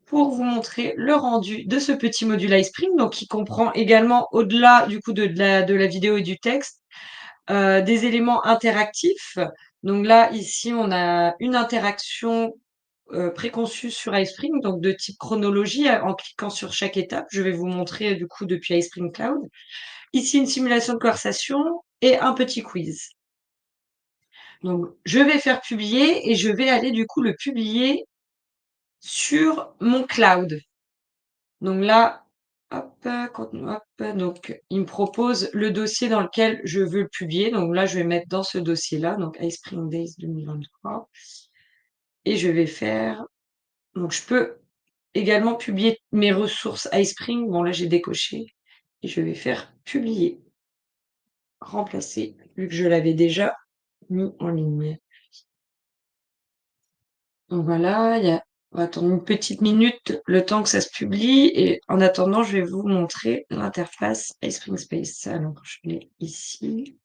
pour vous montrer le rendu de ce petit module iSpring, donc qui comprend également, au-delà du coup de la vidéo et du texte, des éléments interactifs. Donc là, ici, on a une interaction préconçue sur iSpring, donc de type chronologie, en cliquant sur chaque étape. Je vais vous montrer du coup depuis iSpring Cloud. Ici, une simulation de conversation et un petit quiz. Donc, je vais faire publier et je vais aller du coup le publier sur mon cloud. Donc là, hop, contenu, hop, donc il me propose le dossier dans lequel je veux le publier. Donc là, je vais mettre dans ce dossier-là, donc iSpring Days 2023. Et je vais faire, donc je peux également publier mes ressources iSpring. Bon, là, j'ai décoché. Et je vais faire publier, remplacer, vu que je l'avais déjà mis en ligne. Donc voilà, on va attendre une petite minute, le temps que ça se publie. Et en attendant, je vais vous montrer l'interface iSpring Space. Alors, je l'ai ici.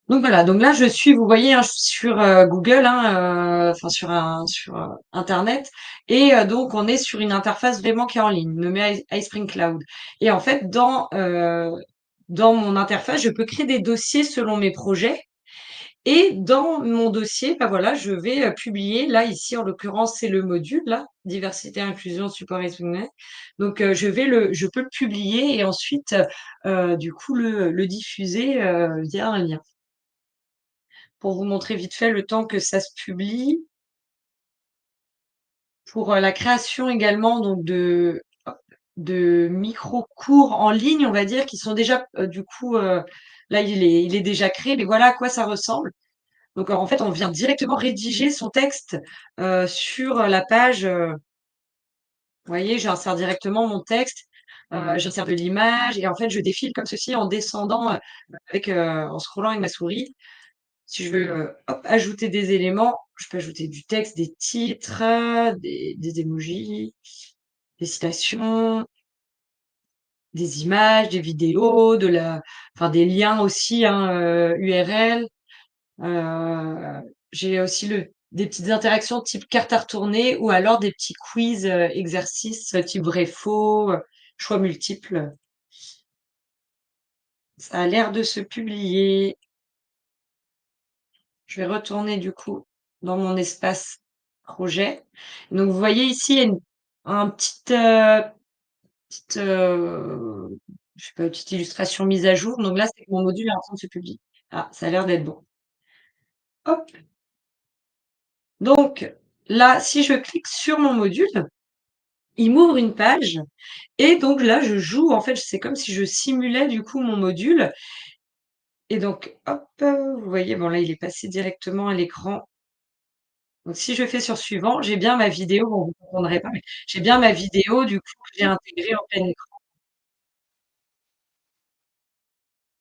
Donc voilà, donc là je suis, vous voyez, hein, je suis sur Google, hein, enfin sur Internet, et donc on est sur une interface vraiment qui est en ligne, nommée iSpring Cloud. Et en fait, dans mon interface, je peux créer des dossiers selon mes projets. Et dans mon dossier, bah voilà, je vais publier. Là, ici, en l'occurrence, c'est le module, là, diversité, inclusion, support et soutenance. Donc, je peux le publier et ensuite, du coup, le diffuser via un lien. Pour vous montrer vite fait le temps que ça se publie. Pour la création également donc de micro-cours en ligne, on va dire, qui sont déjà, du coup, là, il est déjà créé, mais voilà à quoi ça ressemble. Donc, en fait, on vient directement rédiger son texte, sur la page, vous voyez, j'insère directement mon texte, j'insère de l'image et en fait, je défile comme ceci en descendant, en scrollant avec ma souris. Si je veux, hop, ajouter des éléments, je peux ajouter du texte, des titres, des emojis, des citations, des images, des vidéos, enfin des liens aussi, hein, URL. Heu, j'ai aussi des petites interactions type carte à retourner ou alors des petits quiz, exercices, type vrai faux, choix multiples. Ça a l'air de se publier. Je vais retourner du coup dans mon espace projet. Donc vous voyez ici, il y a un petite, je sais pas, petite illustration mise à jour. Donc là, c'est que mon module est en train de se publier. Ah, ça a l'air d'être bon. Hop, donc là, si je clique sur mon module, il m'ouvre une page et donc là, je joue, en fait, c'est comme si je simulais du coup mon module et donc hop, vous voyez, bon là, il est passé directement à l'écran. Donc si je fais sur suivant, j'ai bien ma vidéo, bon vous comprendrez pas, mais j'ai bien ma vidéo du coup que j'ai intégrée en plein écran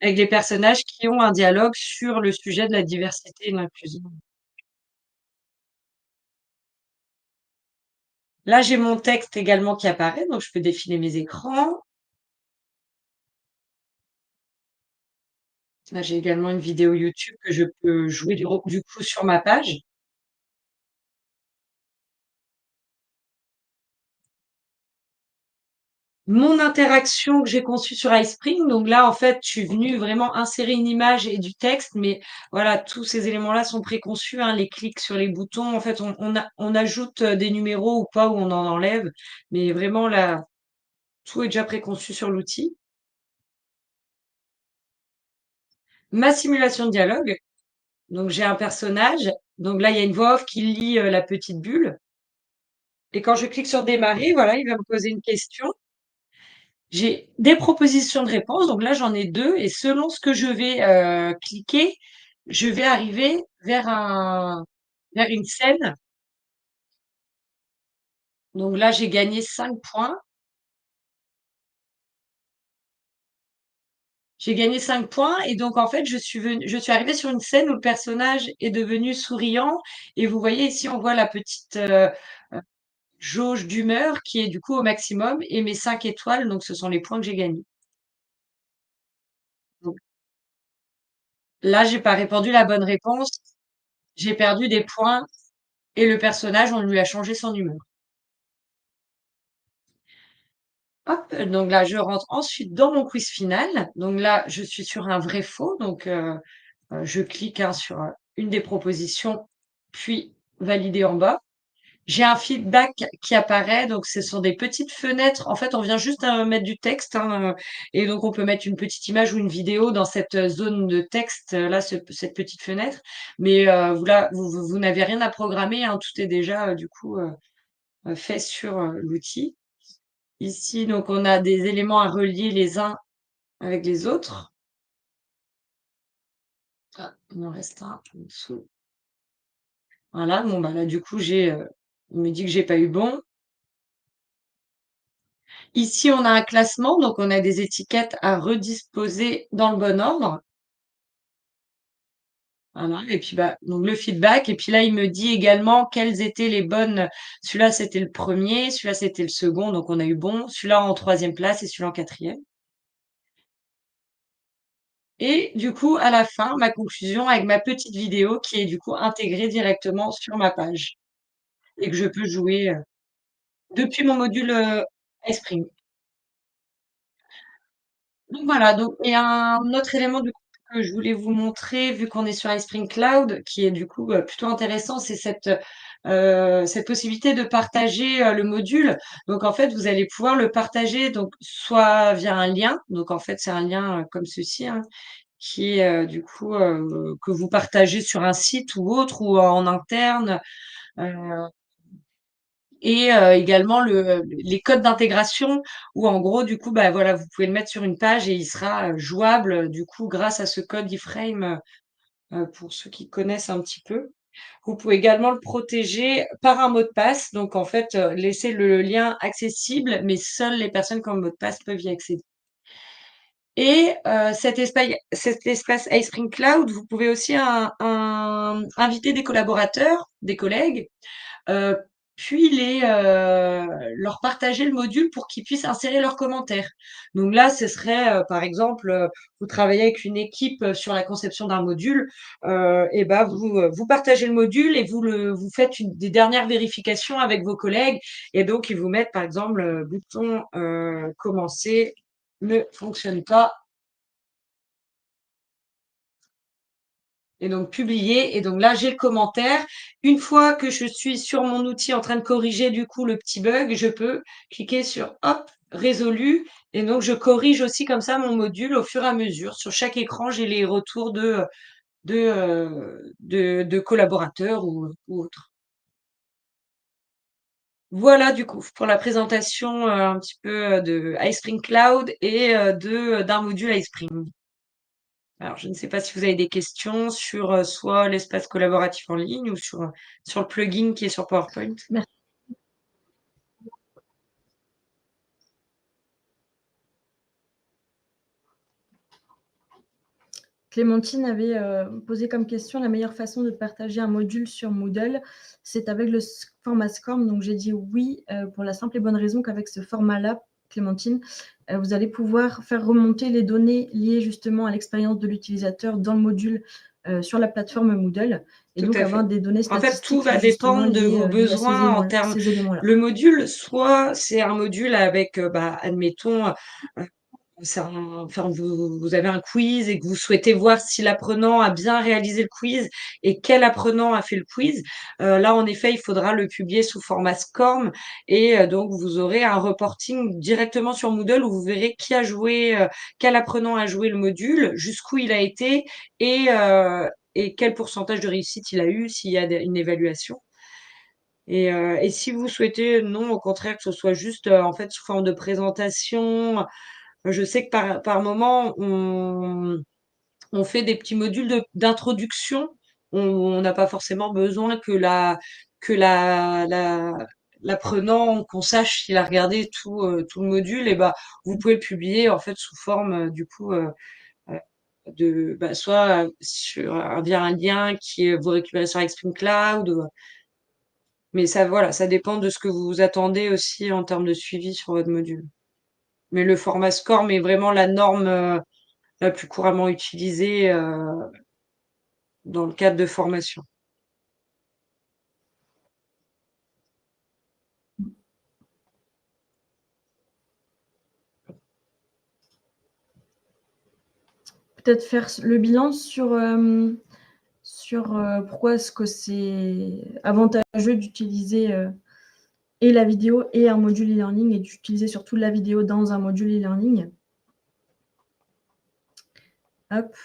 avec les personnages qui ont un dialogue sur le sujet de la diversité et de l'inclusion. Là, j'ai mon texte également qui apparaît, donc je peux défiler mes écrans. Là, j'ai également une vidéo YouTube que je peux jouer du coup sur ma page. Mon interaction que j'ai conçue sur iSpring, donc là, en fait, je suis venue vraiment insérer une image et du texte, mais voilà, tous ces éléments-là sont préconçus, hein, les clics sur les boutons. En fait, on ajoute, des numéros ou pas, ou on en enlève, mais vraiment là, tout est déjà préconçu sur l'outil. Ma simulation de dialogue, donc j'ai un personnage, donc là, il y a une voix off qui lit, la petite bulle et quand je clique sur démarrer, voilà, il va me poser une question. J'ai des propositions de réponses, donc là j'en ai 2 et selon ce que je vais, cliquer, je vais arriver vers une scène. Donc là j'ai gagné 5 points. J'ai gagné 5 points et donc en fait je suis arrivée sur une scène où le personnage est devenu souriant et vous voyez ici on voit la petite, jauge d'humeur qui est du coup au maximum et mes 5 étoiles, donc ce sont les points que j'ai gagnés. Donc là j'ai pas répondu la bonne réponse, j'ai perdu des points et le personnage, on lui a changé son humeur. Hop, donc là, je rentre ensuite dans mon quiz final. Donc là, je suis sur un vrai faux, donc je clique, hein, sur, une des propositions, puis valider en bas. J'ai un feedback qui apparaît, donc ce sont des petites fenêtres. En fait, on vient juste, mettre du texte, hein, et donc on peut mettre une petite image ou une vidéo dans cette, zone de texte, là, cette petite fenêtre. Mais, vous n'avez rien à programmer, hein, tout est déjà, du coup, fait sur, l'outil. Ici, donc on a des éléments à relier les uns avec les autres. Ah, il en reste un en dessous. Voilà, bon, bah, là, du coup, il me dit que j'ai pas eu bon. Ici, on a un classement, donc on a des étiquettes à redisposer dans le bon ordre. Voilà et puis, bah, donc le feedback et puis là, il me dit également quelles étaient les bonnes. Celui-là, c'était le premier, celui-là, c'était le second, donc on a eu bon. Celui-là en troisième place et celui-là en quatrième. Et du coup, à la fin, ma conclusion avec ma petite vidéo qui est du coup intégrée directement sur ma page et que je peux jouer, depuis mon module, iSpring. Donc voilà, donc et un autre élément du coup que je voulais vous montrer, vu qu'on est sur iSpring Cloud, qui est du coup, plutôt intéressant, c'est cette possibilité de partager, le module. Donc en fait, vous allez pouvoir le partager donc soit via un lien, donc en fait, c'est un lien, comme ceci, hein, qui est, du coup, que vous partagez sur un site ou autre ou en interne, heu et également les codes d'intégration où en gros, du coup, bah, voilà, vous pouvez le mettre sur une page et il sera, jouable, du coup, grâce à ce code iframe, pour ceux qui connaissent un petit peu. Vous pouvez également le protéger par un mot de passe, donc en fait, laisser le lien accessible, mais seules les personnes qui ont le mot de passe peuvent y accéder. Et cet espace iSpring Cloud, vous pouvez aussi inviter des collaborateurs, des collègues, Heu, puis leur partager le module pour qu'ils puissent insérer leurs commentaires. Donc là, ce serait, par exemple, vous travaillez avec une équipe, sur la conception d'un module, et bah, vous partagez le module et vous faites une des dernières vérifications avec vos collègues et donc ils vous mettent, par exemple, bouton, commencer ne fonctionne pas et donc publier et donc là, j'ai le commentaire. Une fois que je suis sur mon outil en train de corriger du coup le petit bug, je peux cliquer sur hop, résolu et donc je corrige aussi comme ça mon module au fur et à mesure. Sur chaque écran, j'ai les retours de collaborateurs ou autres. Voilà du coup pour la présentation, un petit peu, de iSpring Cloud et d'un module iSpring. Alors, je ne sais pas si vous avez des questions sur, soit l'espace collaboratif en ligne ou sur le plugin qui est sur PowerPoint? Merci. Clémentine avait posé comme question la meilleure façon de partager un module sur Moodle, c'est avec le format SCORM. Donc j'ai dit oui, pour la simple et bonne raison qu'avec ce format-là, Clémentine, vous allez pouvoir faire remonter les données liées justement à l'expérience de l'utilisateur dans le module sur la plateforme Moodle et Tout donc à avoir fait. des données En fait, tout statistiques va justement dépendre de liées, vos liées à ces besoins en termes ces éléments-là. le module, soit c'est un module avec, bah, admettons, c'est enfin, vous avez un quiz et que vous souhaitez voir si l'apprenant a bien réalisé le quiz et quel apprenant a fait le quiz. Là, en effet, il faudra le publier sous format SCORM et donc vous aurez un reporting directement sur Moodle où vous verrez qui a joué, quel apprenant a joué le module, jusqu'où il a été et quel pourcentage de réussite il a eu, s'il y a une évaluation. Et si vous souhaitez, non, au contraire, que ce soit juste, en fait, sous forme de présentation, je sais que par moment, on fait des petits modules d'introduction. On n'a pas forcément besoin que l'apprenant, qu'on sache s'il a regardé tout le module et bah, vous pouvez le publier, en fait, sous forme, du coup, heu, bah, soit, via un lien vous récupérez sur Extreme Cloud, mais ça, voilà, ça dépend de ce que vous attendez aussi en termes de suivi sur votre module. Mais le format SCORM est vraiment la norme, la plus couramment utilisée, dans le cadre de formation. Peut-être faire le bilan sur, pourquoi est-ce que c'est avantageux d'utiliser et la vidéo et un module e-learning et d'utiliser surtout la vidéo dans un module e-learning. Hop.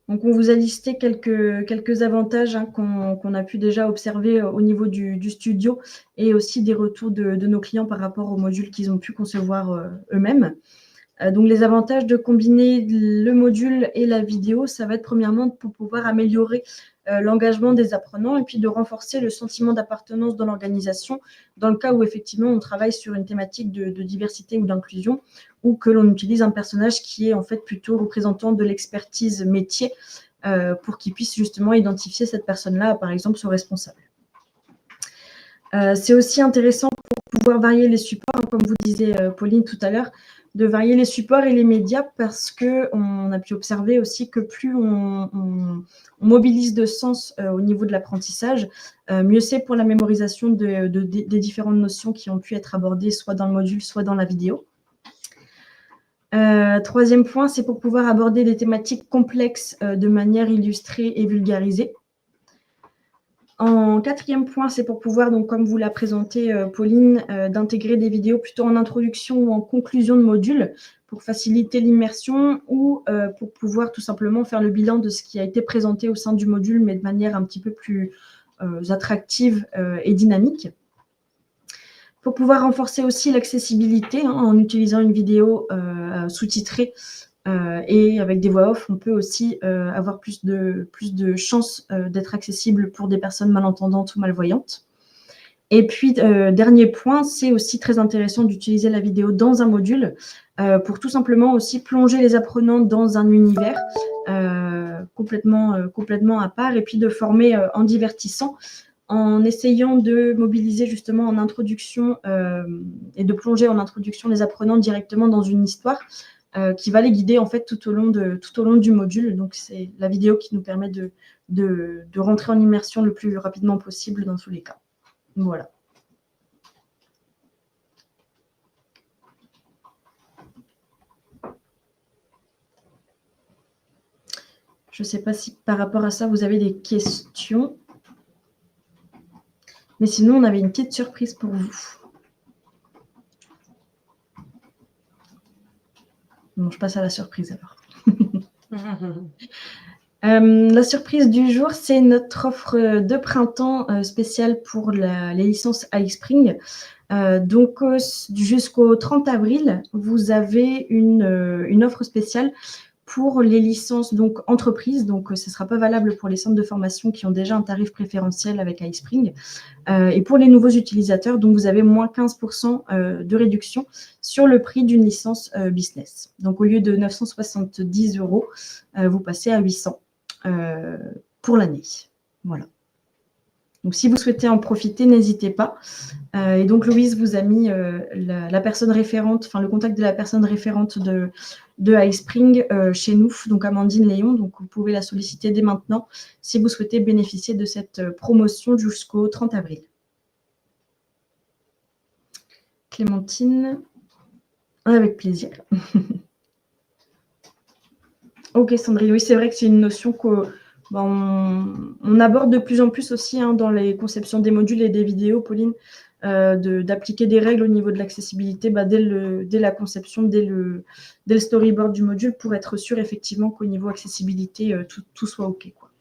Donc, on vous a listé quelques avantages qu'on a pu déjà observer au niveau du studio et aussi des retours de nos clients par rapport aux modules qu'ils ont pu concevoir eux-mêmes. Donc, les avantages de combiner le module et la vidéo, ça va être premièrement pour pouvoir améliorer l'engagement des apprenants et puis de renforcer le sentiment d'appartenance dans l'organisation dans le cas où effectivement on travaille sur une thématique de diversité ou d'inclusion ou que l'on utilise un personnage qui est en fait plutôt représentant de l'expertise métier pour qu'il puisse justement identifier cette personne-là, par exemple son responsable. C'est aussi intéressant pour pouvoir varier les supports, comme vous disiez Pauline tout à l'heure, de varier les supports et les médias parce qu'on a pu observer aussi que plus on mobilise de sens au niveau de l'apprentissage, mieux c'est pour la mémorisation des différentes notions qui ont pu être abordées soit dans le module, soit dans la vidéo. Troisième point, c'est pour pouvoir aborder des thématiques complexes de manière illustrée et vulgarisée. En quatrième point, c'est pour pouvoir, donc, comme vous l'a présenté Pauline, d'intégrer des vidéos plutôt en introduction ou en conclusion de module pour faciliter l'immersion ou pour pouvoir tout simplement faire le bilan de ce qui a été présenté au sein du module, mais de manière un petit peu plus attractive et dynamique. Pour pouvoir renforcer aussi l'accessibilité en utilisant une vidéo sous-titrée et avec des voix off, on peut aussi avoir plus de chances d'être accessible pour des personnes malentendantes ou malvoyantes. Et puis, dernier point, c'est aussi très intéressant d'utiliser la vidéo dans un module pour tout simplement aussi plonger les apprenants dans un univers complètement à part et puis de former en divertissant, en essayant de mobiliser justement en introduction et de plonger en introduction les apprenants directement dans une histoire qui va les guider en fait tout au long du module. Donc c'est la vidéo qui nous permet de rentrer en immersion le plus rapidement possible dans tous les cas. Voilà. Je ne sais pas si par rapport à ça, vous avez des questions. Mais sinon, on avait une petite surprise pour vous. Bon, je passe à la surprise alors. La surprise du jour, c'est notre offre de printemps spéciale pour les licences iSpring. Donc, jusqu'au 30 avril, vous avez une offre spéciale pour les licences donc entreprises. Donc, ce ne sera pas valable pour les centres de formation qui ont déjà un tarif préférentiel avec iSpring. Et pour les nouveaux utilisateurs, donc vous avez moins 15% de réduction sur le prix d'une licence business. Donc, au lieu de 970 €, vous passez à 800 pour l'année. Voilà. Donc, si vous souhaitez en profiter, n'hésitez pas. Et donc, Louise vous a mis la personne référente, enfin le contact de la personne référente de iSpring chez nous, donc Amandine Léon. Donc, vous pouvez la solliciter dès maintenant si vous souhaitez bénéficier de cette promotion jusqu'au 30 avril. Clémentine, avec plaisir. Ok, Sandrine, oui, c'est vrai que c'est une notion qu'on aborde de plus en plus aussi dans les conceptions des modules et des vidéos, Pauline, d'appliquer des règles au niveau de l'accessibilité dès la conception, dès le storyboard du module pour être sûr effectivement qu'au niveau accessibilité, tout soit OK, quoi.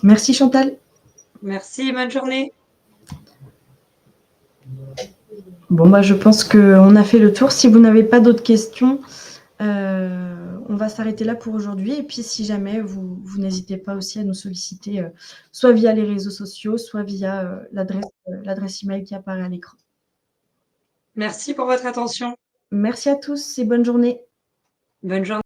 Merci Chantal. Merci, bonne journée. Bon, je pense qu'on a fait le tour. Si vous n'avez pas d'autres questions, on va s'arrêter là pour aujourd'hui. Et puis, si jamais, vous n'hésitez pas aussi à nous solliciter, soit via les réseaux sociaux, soit via l'adresse email qui apparaît à l'écran. Merci pour votre attention. Merci à tous et bonne journée. Bonne journée.